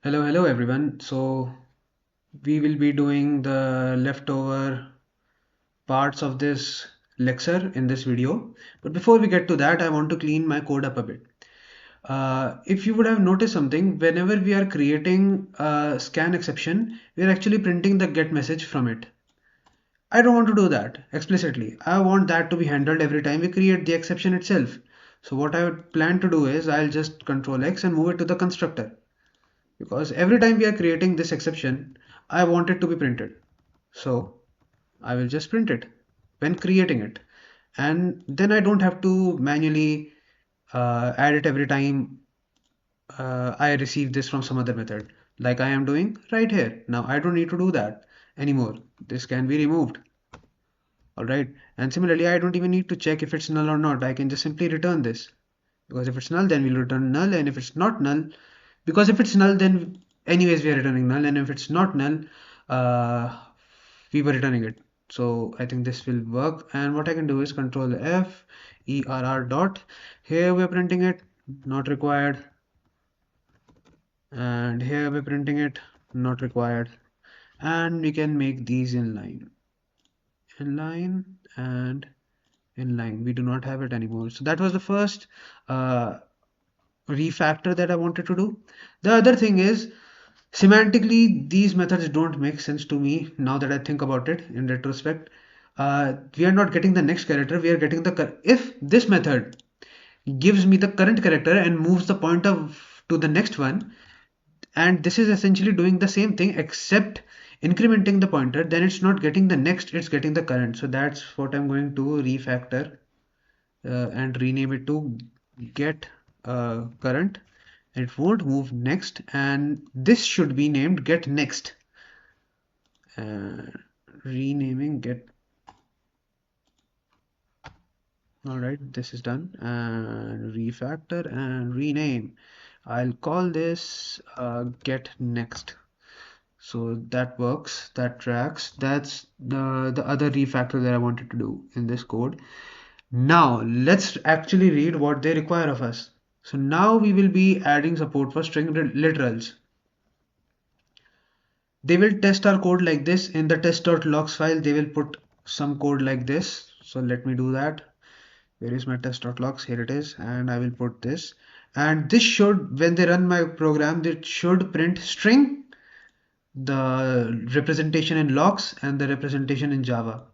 Hello everyone. So we will be doing the leftover parts of this lecture in this video. But before we get to that, I want to clean my code up a bit. If you would have noticed something, whenever we are creating a scan exception, we are actually printing the get message from it. I don't want to do that explicitly. I want that to be handled every time we create the exception itself. So what I would plan to do is I'll just control X and move it to the constructor, because every time we are creating this exception, I want it to be printed. So I will just print it when creating it, and then I don't have to manually add it every time I receive this from some other method, like I am doing right here. Now I don't need to do that anymore. This can be removed. All right. And similarly, I don't even need to check if it's null or not. I can just simply return this, because if it's null, then we'll return null, and if it's not null, because if it's null, then anyways we are returning null, and if it's not null, uh, we were returning it. So I think this will work, and what I can do is control F err dot. Here we're printing it not required, and here we're printing it not required, and we can make these inline and inline. We do not have it anymore. So that was the first uh, refactor that I wanted to do. The other thing is, semantically, these methods don't make sense to me now that I think about it in retrospect. We are not getting the next character, we are getting the if this method gives me the current character and moves the pointer to the next one, and this is essentially doing the same thing except incrementing the pointer, then it's not getting the next, it's getting the current. So that's what I'm going to refactor and rename it to get current. It won't move next, and this should be named get next. Renaming get. All right, this is done, and refactor and rename. I'll call this get next. So that works, that tracks. That's the other refactor that I wanted to do in this code. Now let's actually read what they require of us. So now we will be adding support for string literals. They will test our code like this. In the test.logs file, they will put some code like this. So let me do that. Where is my test.logs? Here it is. And I will put this. And this should, when they run my program, it should print string, the representation in logs, and the representation in Java,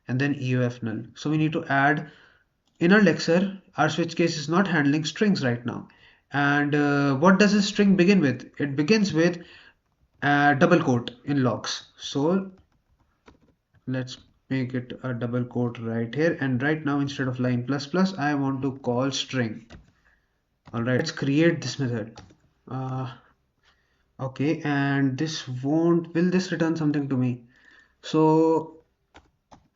and then EOF null. So we need to add, in our lecture, our switch case is not handling strings right now. And what does a string begin with? It begins with double quote in logs. So let's make it a double quote right here, and right now instead of line plus plus I want to call string. All right, let's create this method. Okay, and this will this return something to me? So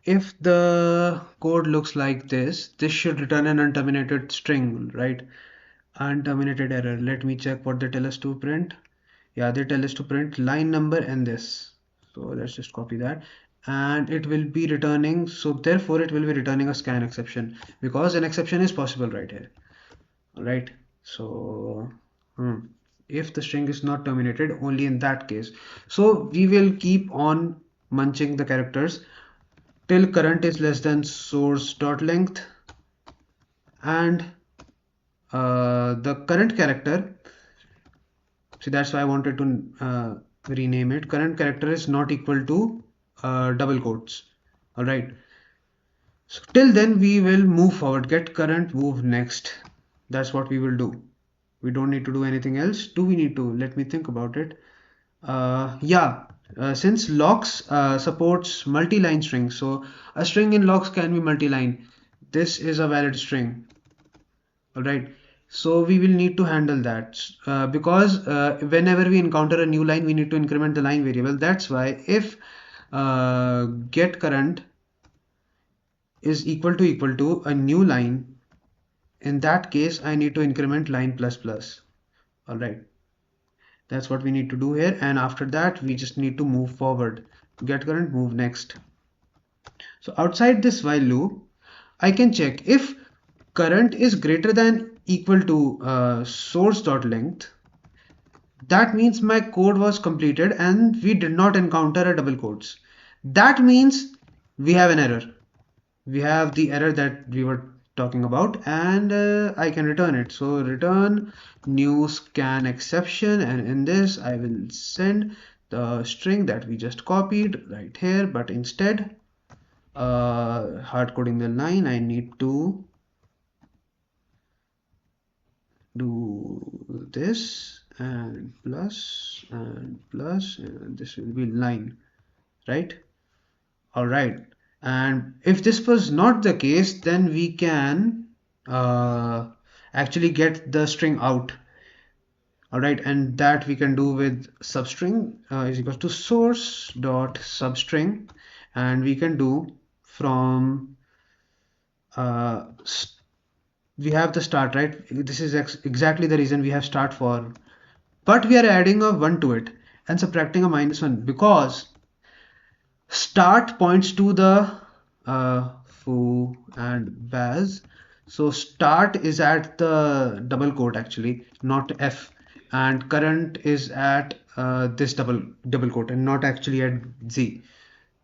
if the code looks like this should return an unterminated string, right? Unterminated error. Let me check what they tell us to print. Yeah, they tell us to print line number and this. So let's just copy that, and it will be returning, so therefore it will be returning a scan exception, because an exception is possible right here. All right, so if the string is not terminated, only in that case. So we will keep on munching the characters till current is less than source dot length, and the current character, see, that's why I wanted to rename it. Current character is not equal to double quotes. All right. So till then we will move forward. Get current, move next. That's what we will do. We don't need to do anything else. Do we need to? Let me think about it. Yeah. Since logs supports multi-line strings, so a string in logs can be multi-line. This is a valid string. All right. So we will need to handle that because whenever we encounter a new line, we need to increment the line variable. That's why if get current is equal to a new line, in that case I need to increment line plus plus. All right, that's what we need to do here, and after that we just need to move forward. Get current, move next. So outside this while loop, I can check if current is greater than equal to source dot length, That means my code was completed and we did not encounter a double quotes. That means we have an error. We have the error that we were talking about, and I can return it. So return new scan exception, and in this I will send the string that we just copied right here, but instead hard coding the line, I need to do this and plus and plus, and this will be line, right? All right. And if this was not the case, then we can uh, actually get the string out. All right, and that we can do with substring is equal to source dot substring, and we can do from uh, we have the start, right? This is exactly the reason we have start for, but we are adding a 1 to it and subtracting a -1 because start points to the foo and baz. So start is at the double quote actually, not f, and current is at this double quote and not actually at z.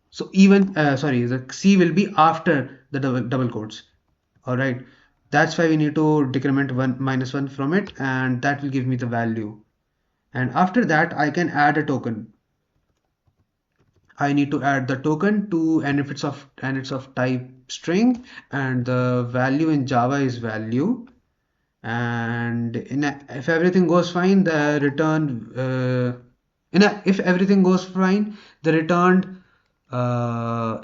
So even sorry, the c will be after the double quotes. All right, that's why we need to decrement one -1 from it, and that will give me the value. And after that, I can add a token. I need to add the token to, and it's of type string, and the value in Java is value. And if everything goes fine, the return if everything goes fine, the returned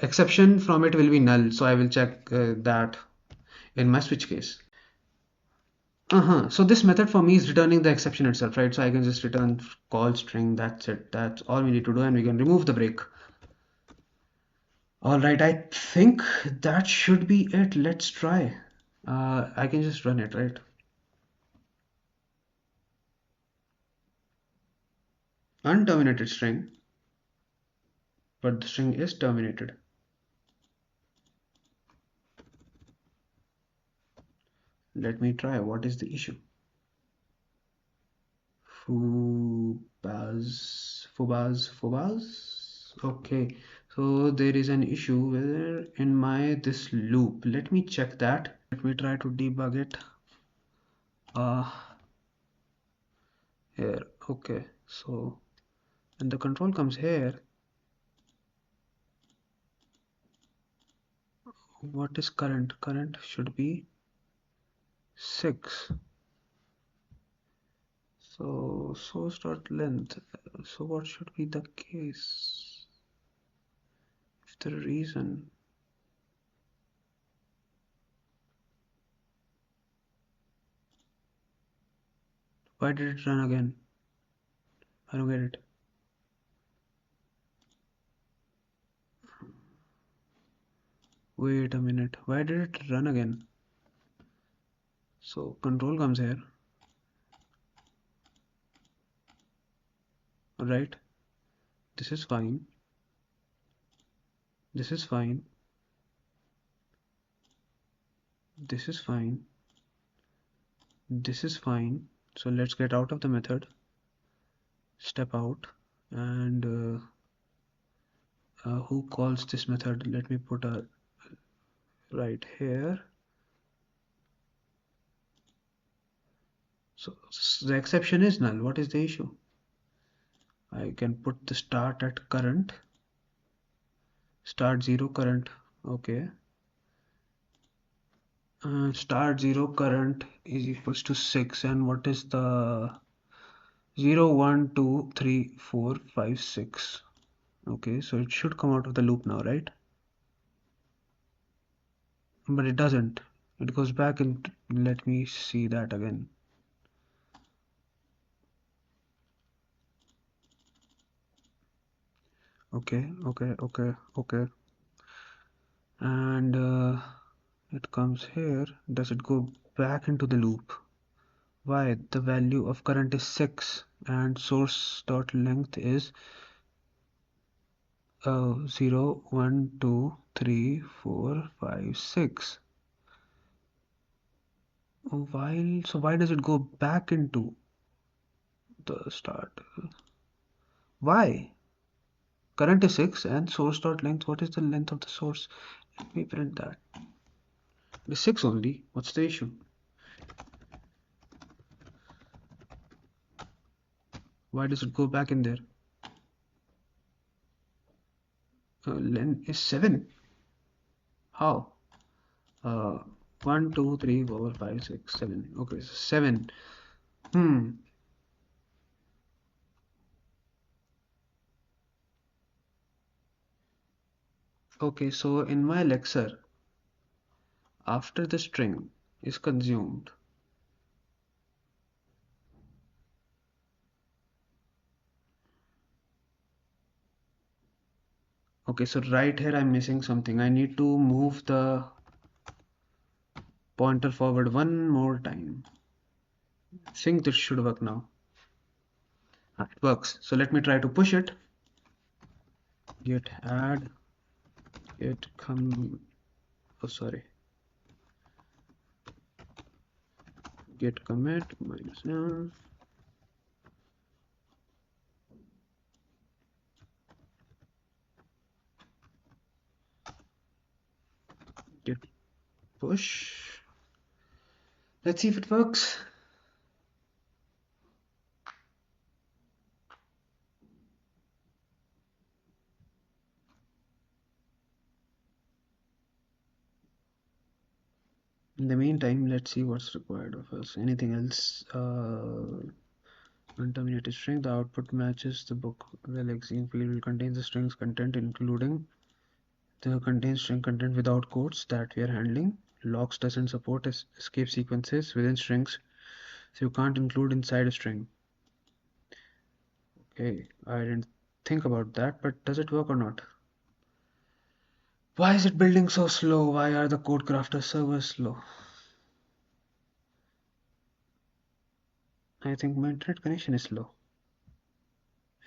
exception from it will be null. So I will check that in my switch case. So this method for me is returning the exception itself, right? So I can just return call string. That's it. That's all we need to do, and we can remove the break. All right, I think that should be it. Let's try. I can just run it, right? Unterminated string, but the string is terminated. Let me try. What is the issue? Fubaz. Okay, so there is an issue where in my this loop. Let me check that. Let me try to debug it. Uh, Here. Okay, so when the control comes here, what is current? Current should be 6. So source dot length. So what should be the case? If the reason. Why did it run again? I don't get it. Wait a minute. Why did it run again? So control comes here. Right? This is fine. This is fine. This is fine. This is fine. So let's get out of the method. Step out and who calls this method? Let me put a right here. So the exception is null. What is the issue? I can put the start at current. Start 0 current. Okay. Start 0 current is equals to 6. And what is the 0, 1, 2, 3, 4, 5, 6? Okay, so it should come out of the loop now, right? But it doesn't. It goes back and let me see that again. Okay. And it comes here. Does it go back into the loop? Why? The value of current is 6 and source dot length is 0, 1, 2, 3, 4, 5, 6. Why does it go back into the start. Why? Current is 6 and source dot length. What is the length of the source? Let me print that. It is 6 only. What's the issue? Why does it go back in there? Length is 7. How? Uh, 1, 2, 3, 4, 5, 6, 7. Okay, so 7. Hmm. Okay, so in my lexer, after the string is consumed, okay, so right here I'm missing something. I need to move the pointer forward one more time. I think this should work now. It works. So let me try to push it. Git add, git come, oh sorry, git commit minus -, git push. Let's see if it works. In the meantime, let's see what's required of us. Anything else? Unterminated string. The output matches the book. The lexeme field will contain the string's content, including the contains string content without quotes that we are handling. Logs doesn't support escape sequences within strings, so you can't include inside a string. Okay, I didn't think about that, but does it work or not? Why is it building so slow? Why are the CodeCrafters servers slow? I think my internet connection is slow.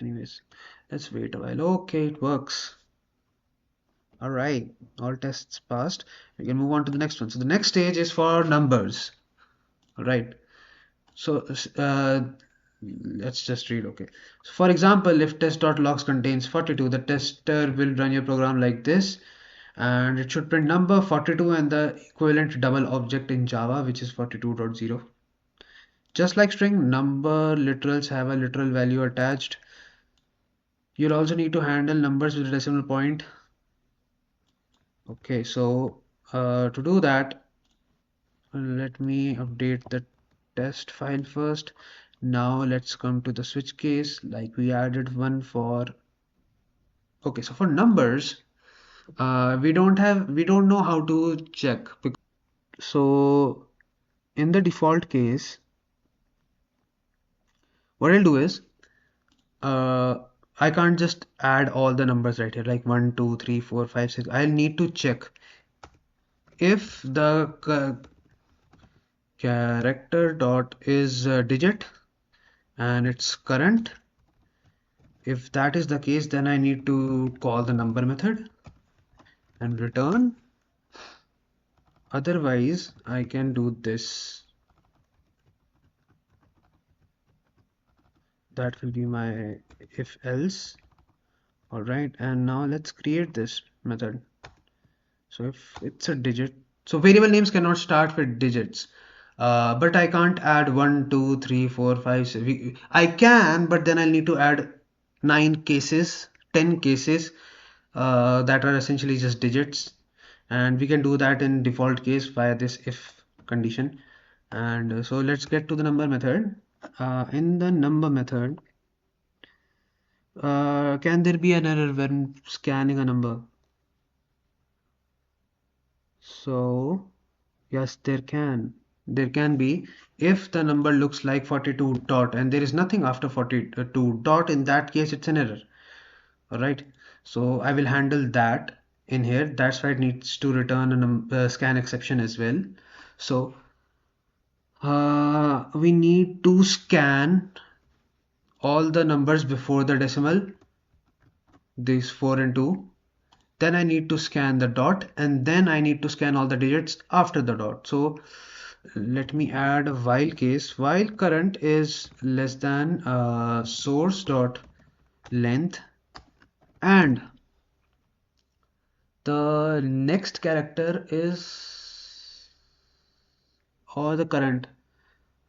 Anyways, let's wait a while. Okay, it works. All right, all tests passed. We can move on to the next one. So the next stage is for numbers. All right. So let's just read. Okay. So for example, if test.logs contains 42, the tester will run your program like this, and it should print number 42 and the equivalent double object in Java, which is 42.0. Just like string, number literals have a literal value attached. You'll also need to handle numbers with a decimal point. Okay, so to do that, let me update the test file first. Now let's come to the switch case, like we added one for, okay, so for numbers, we don't know how to check. So in the default case, what I'll do is, uh, I can't just add all the numbers right here, like 1, 2, 3, 4, 5, 6. I'll need to check if the character dot is digit and it's current. If that is the case, then I need to call the number method and return. Otherwise, I can do this. That will be my if else. All right, and now let's create this method. So if it's a digit, so variable names cannot start with digits. But I can't add 1, 2, 3, 4, 5, 6. I can, but then I'll need to add 9 cases, 10 cases that are essentially just digits. And we can do that in default case via this if condition. And so let's get to the number method. In the number method, can there be an error when scanning a number? So yes, there can. There can be if the number looks like 42 dot and there is nothing after 42 dot. In that case, it's an error. All right. So I will handle that in here. That's why it needs to return a scan exception as well. So we need to scan all the numbers before the decimal, these 4 and 2. Then I need to scan the dot, and then I need to scan all the digits after the dot. So let me add a while case. While current is less than source dot length and the next character is, or the current,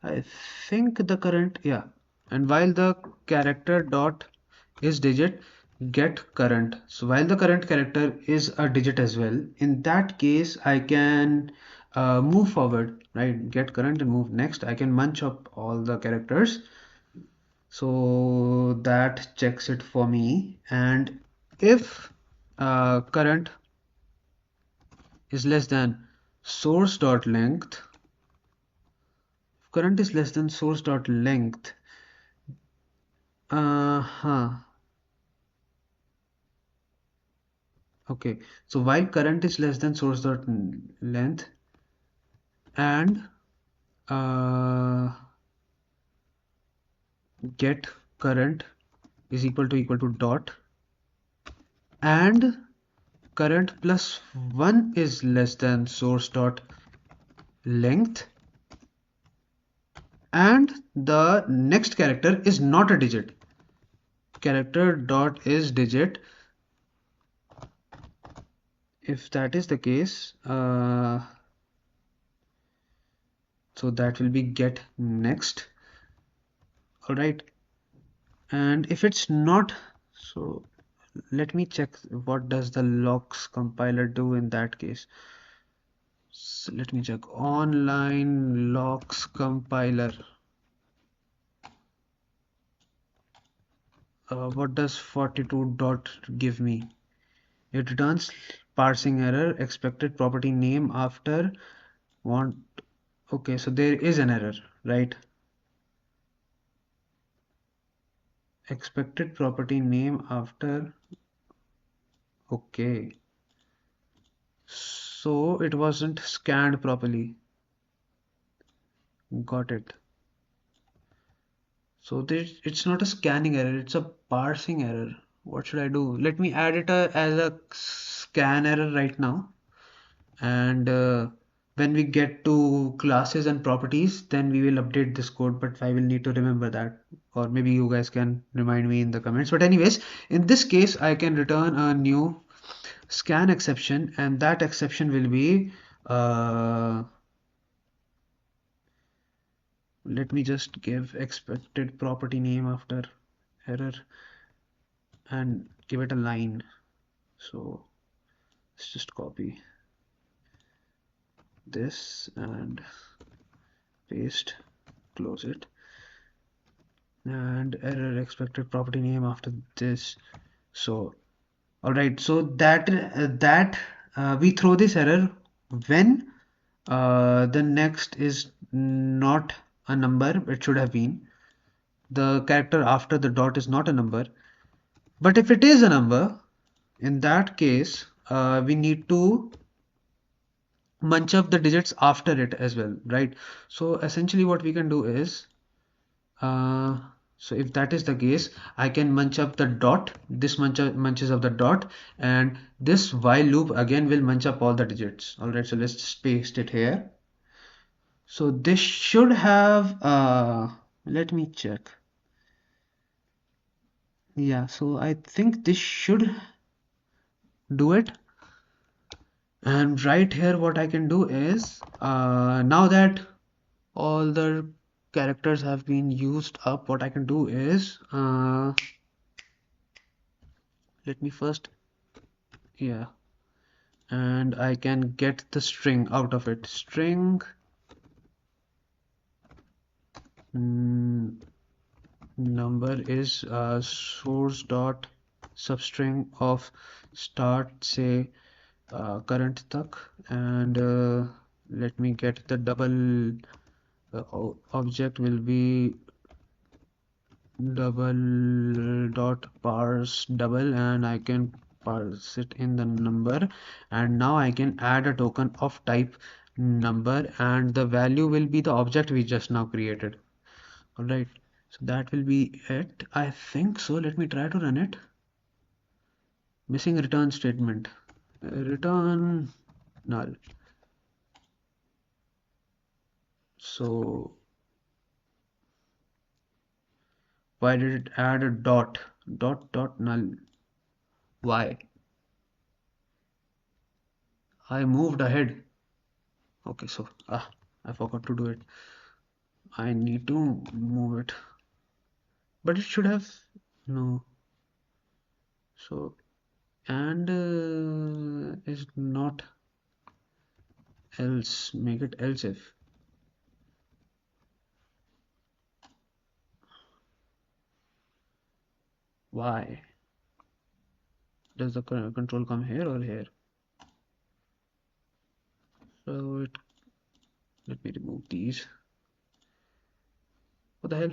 I think the current, yeah. And while the character dot is digit, get current. So while the current character is a digit as well, in that case I can move forward, right? Get current and move next. I can munch up all the characters. So that checks it for me. And if current is less than source dot length, current is less than source dot length. Uh-huh. Okay. So while current is less than source dot length and uh, get current is equal to dot and current plus 1 is less than source dot length and the next character is not a digit. Character dot is digit. If that is the case, so that will be get next. All right. And if it's not, so let me check what does the locks compiler do in that case. So let me check online locks compiler. What does 42 dot give me? It returns parsing error, expected property name after want. Okay, so there is an error, right? Expected property name after. Okay, so it wasn't scanned properly. Got it. So it's not a scanning error, it's a parsing error. What should I do? Let me add it as a scan error right now. And when we get to classes and properties, then we will update this code, but I will need to remember that. Or maybe you guys can remind me in the comments. But anyways, in this case, I can return a new scan exception, and that exception will be let me just give expected property name after error and give it a line. So let's just copy this and paste, close it, and error expected property name after this. So all right, so that we throw this error when the next is not a number. It should have been the character after the dot is not a number, but if it is a number, in that case we need to munch up the digits after it as well, right? So essentially what we can do is uh, so if that is the case, I can munch up the dot, this munches up the dot, and this while loop again will munch up all the digits. All right, so let's just paste it here. So this should have let me check. Yeah, so I think this should do it. And right here what I can do is now that all the characters have been used up, what I can do is let me first, yeah, and I can get the string out of it. String number is source dot substring of start say current tak, and let me get the double object will be double dot parse double, and I can parse it in the number, and now I can add a token of type number, and the value will be the object we just now created. All right, so that will be it, I think. So let me try to run it. Missing return statement, return null. So why did it add a dot? Dot null. Why? I moved ahead. Okay, so I forgot to do it. I need to move it. But it should have no. So and is not else. Make it else if. Why? Does the control come here or here? So it let me remove these. What the hell?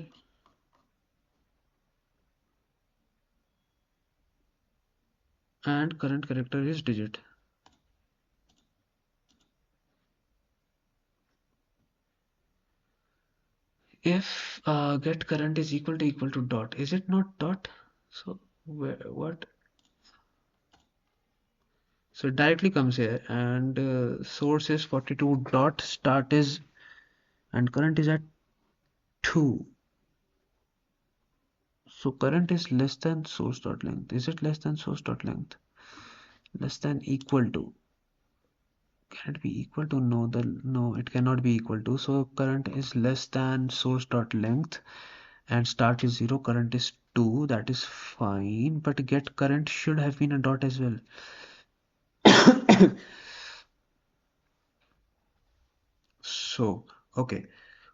And current character is digit. If get current is equal to dot, is it not dot? So where what? So it directly comes here and source is 42 dot start is and current is at 2. So current is less than source dot length. Is it less than source dot length? Less than equal to. Can it be equal to? No, it cannot be equal to. So current is less than source dot length and start is 0, current is 2, that is fine, but get current should have been a dot as well. So okay,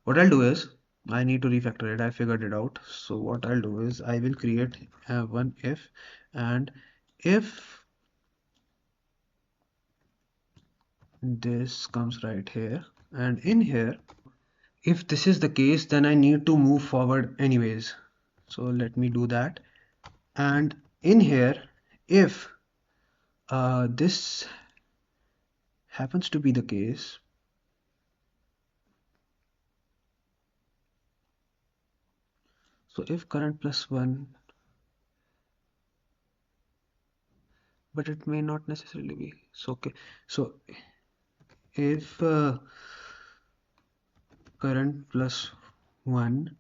what I'll do is I need to refactor it. I figured it out. So what I'll do is I will create one if, and if this comes right here and in here, if this is the case, then I need to move forward anyways. So let me do that. And in here, if this happens to be the case, so if current plus 1, but it may not necessarily be. So okay, so if current plus 1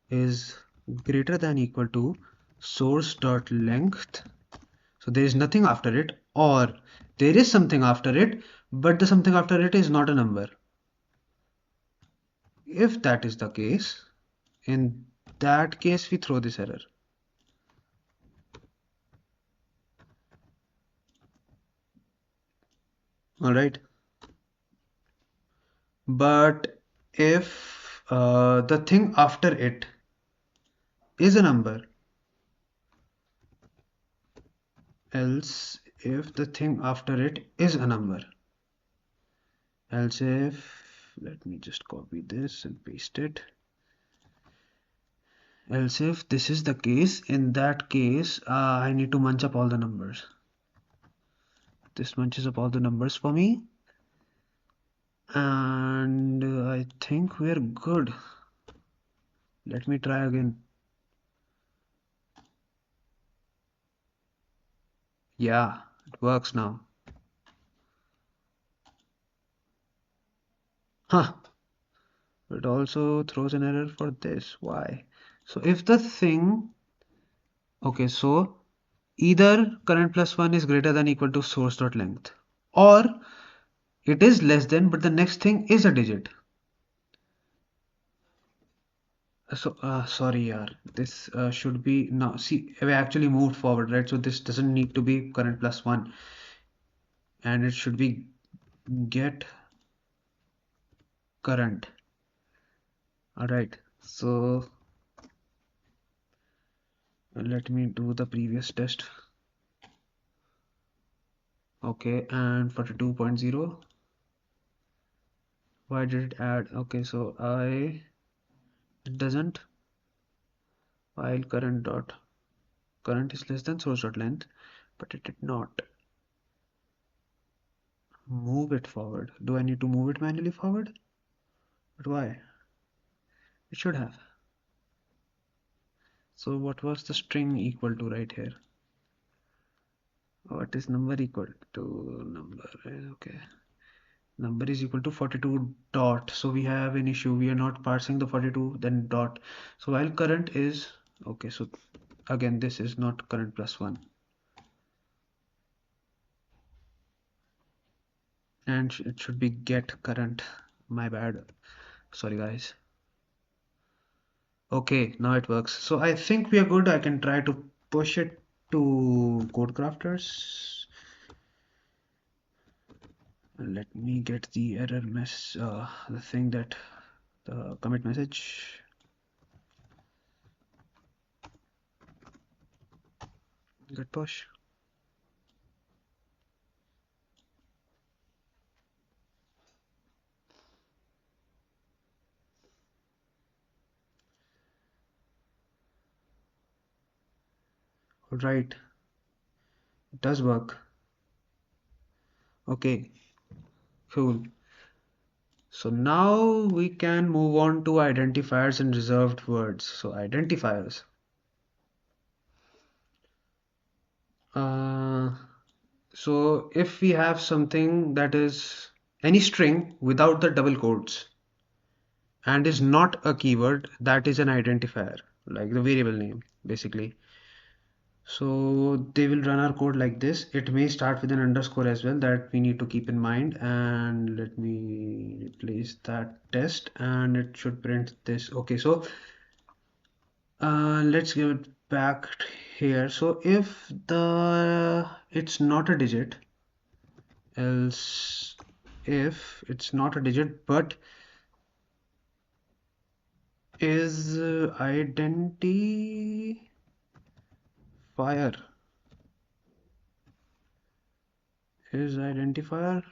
is greater than equal to source dot length, so there is nothing after it, or there is something after it, but the something after it is not a number. If that is the case, in that case we throw this error. All right. But if the thing after it is a number, else if the thing after it is a number, else if, let me just copy this and paste it, else if this is the case, in that case I need to munch up all the numbers. This munches up all the numbers for me, and I think we're good. Let me try again. Yeah, it works now. Huh. It also throws an error for this. Why? So if the thing, okay, so either current plus 1 is greater than equal to source dot length, or it is less than, but the next thing is a digit. So sorry yaar, this should be, now see, we actually moved forward, right? So this doesn't need to be current plus 1, and it should be get current. All right, so let me do the previous test. Okay, and 42.0, why did it add? Okay, so it doesn't, while current is less than source dot length, but it did not move it forward. Do I need to move it manually forward? But why? It should have. So what was the string equal to right here? What is number equal to number? Okay, number is equal to 42 dot. So we have an issue. We are not parsing the 42, then dot. So while current is, okay, so again, this is not current plus 1. And it should be get current. My bad. Sorry, guys. Okay, now it works. So I think we are good. I can try to push it to CodeCrafters. Let me get the error mess, the thing that the commit message. Git push. All right, it does work. Okay, cool. So now we can move on to identifiers and reserved words. So identifiers. Uh, so if we have something that is any string without the double quotes and is not a keyword, that is an identifier, like the variable name, basically. So they will run our code like this. It may start with an underscore as well, that we need to keep in mind. And let me replace that test and it should print this. Okay, so let's give it back here. So if the it's not a digit, else if it's not a digit but is identifier,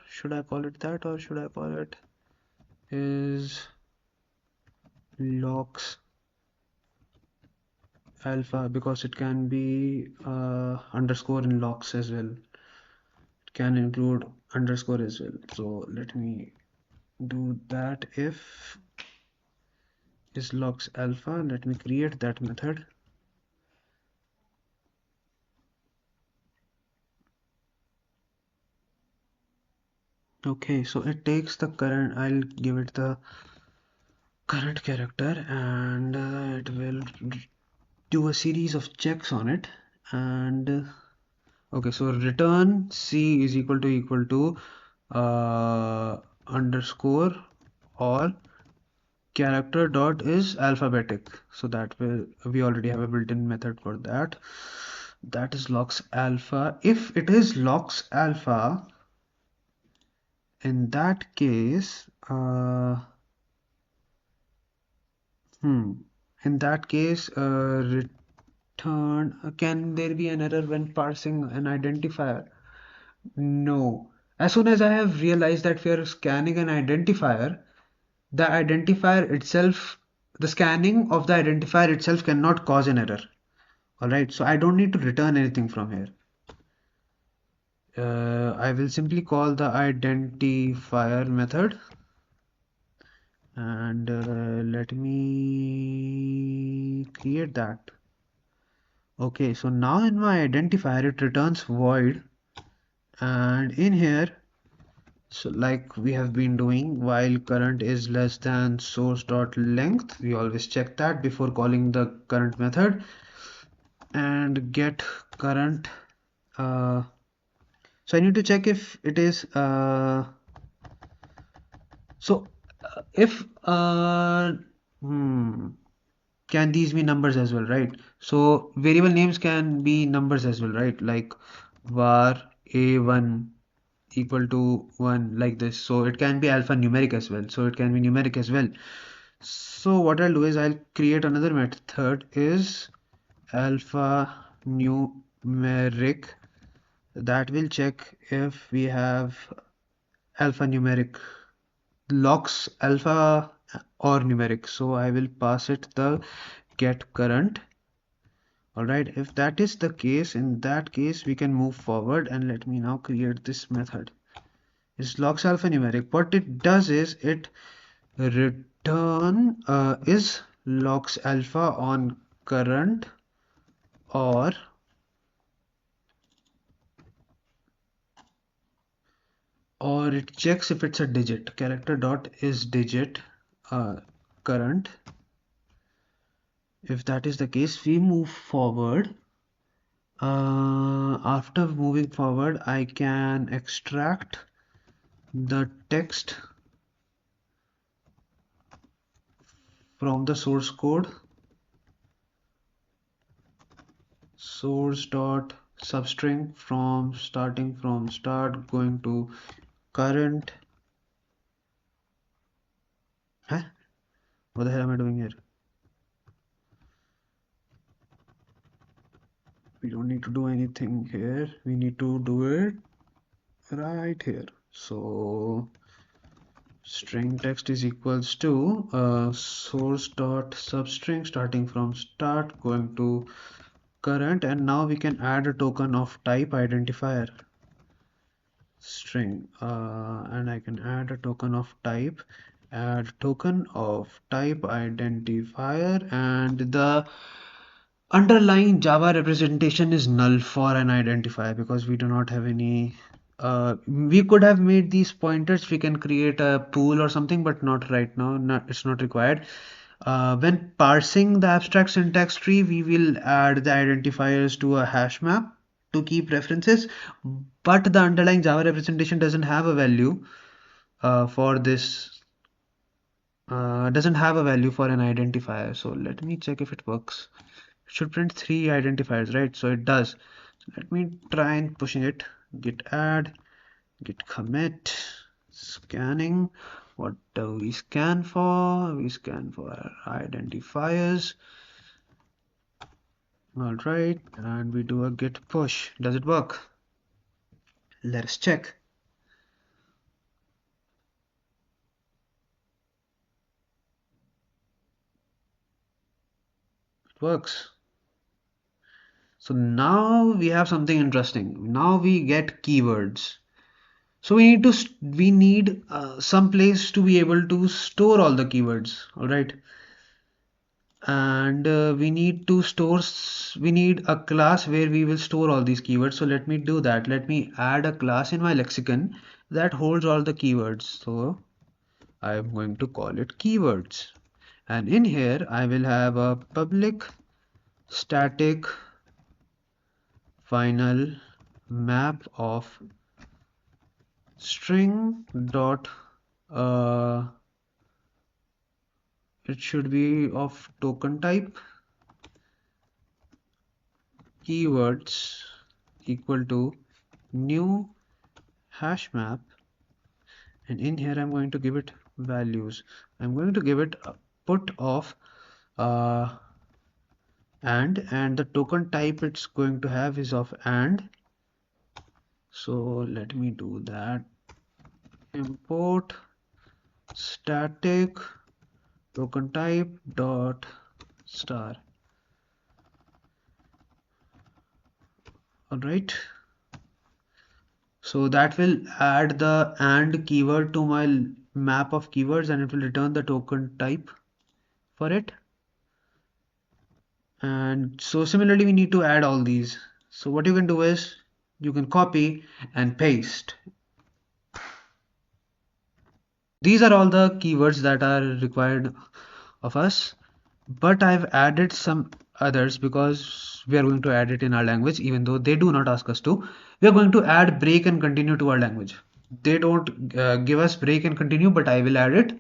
should I call it that, or should I call it is logs alpha, because it can be underscore in logs as well. It can include underscore as well. So let me do that. If is logs alpha, let me create that method. Okay, so it takes the current, I'll give it the current character, and it will do a series of checks on it. And okay, so return C is equal to underscore or character dot is alphabetic. So that will, we already have a built-in method for that. That is logs alpha. If it is logs alpha, in that case, in that case, return. Can there be an error when parsing an identifier? No. As soon as I have realized that we are scanning an identifier, the identifier itself, the scanning of the identifier itself cannot cause an error. Alright, so I don't need to return anything from here. I will simply call the identifier method, and let me create that. Okay, so now in my identifier it returns void, and in here, so like we have been doing, while current is less than source dot length, we always check that before calling the current method, and get current. So I need to check if it is so if can these be numbers as well, right? So variable names can be numbers as well, right? Like var a1 equal to 1, like this. So it can be alphanumeric as well. So it can be numeric as well. So what I'll do is I'll create another method is alphanumeric, that will check if we have alphanumeric logs alpha or numeric. So I will pass it the get current. Alright, if that is the case, in that case we can move forward, and let me now create this method. It's logs alphanumeric. What it does is it return is logs alpha on current, or it checks if it's a digit. Character dot is digit current. If that is the case, we move forward. After moving forward, I can extract the text from the source code. Source dot substring from starting from start going to current. Huh? What the hell am I doing here? We don't need to do anything here. We need to do it right here. So string text is equals to source dot substring starting from start going to current, and now we can add a token of type identifier string, and I can add a token of type add token of type identifier, and the underlying Java representation is null for an identifier because we do not have any. We could have made these pointers. We can create a pool or something, but not right now. It's not required. When parsing the abstract syntax tree, we will add the identifiers to a hash map to keep references, but the underlying Java representation doesn't have a value for this. Doesn't have a value for an identifier. So let me check if it works. It should print 3 identifiers, right? So it does. Let me try and pushing it. Git add, git commit, scanning. What do we scan for? We scan for identifiers. All right, and we do a git push. Does it work? Let us check. It works. So now we have something interesting. Now we get keywords. So we need some place to be able to store all the keywords. All right. And we need a class where we will store all these keywords. So let me do that. Let me add a class in my lexicon that holds all the keywords. So I'm going to call it keywords, and in here I will have a public static final map of string dot it should be of token type keywords equal to new hash map, and in here I'm going to give it values. I'm going to give it a put of and the token type it's going to have is of and. So let me do that. Import static token type dot star. All right, so that will add the and keyword to my map of keywords, and it will return the token type for it. And so similarly we need to add all these. So what you can do is you can copy and paste. These are all the keywords that are required of us, but I've added some others because we are going to add it in our language, even though they do not ask us to. We are going to add break and continue to our language. They don't give us break and continue, but I will add it.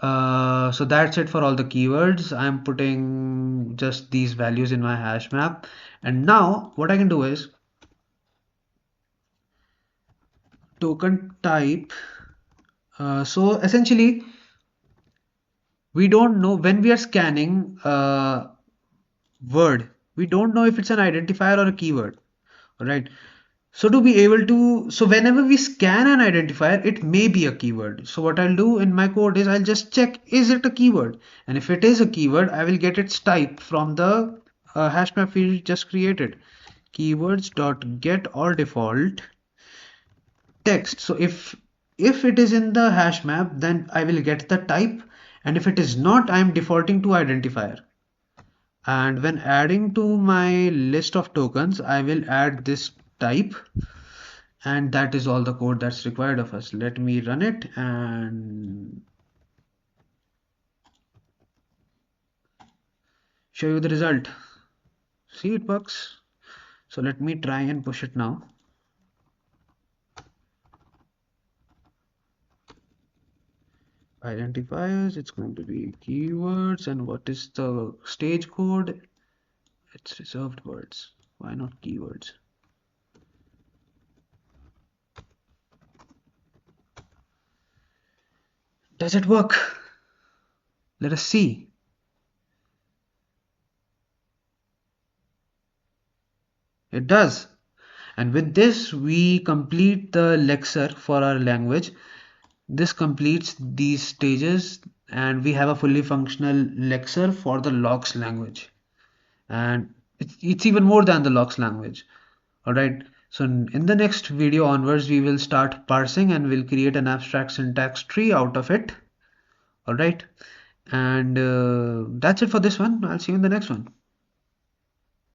So that's it for all the keywords. I'm putting just these values in my hash map, and now what I can do is token type. So essentially we don't know when we are scanning word, we don't know if it's an identifier or a keyword. All right, so to be able to, so whenever we scan an identifier, it may be a keyword. So what I'll do in my code is I'll just check, is it a keyword? And if it is a keyword, I will get its type from the hash map field just created. Keywords dot get or default text. So if it is in the hash map, then I will get the type, and if it is not, I am defaulting to identifier. And when adding to my list of tokens, I will add this type, And that is all the code that's required of us. Let me run it and show you the result. See, it works. So let me try and push it now. Identifiers, it's going to be keywords, and what is the stage code? It's reserved words. Why not keywords? Does it work? Let us see. It does. And with this, we complete the lexer for our language. This completes these stages, and we have a fully functional lexer for the logs language. And it's even more than the logs language. All right. So in the next video onwards, we will start parsing and we'll create an abstract syntax tree out of it. All right. And that's it for this one. I'll see you in the next one.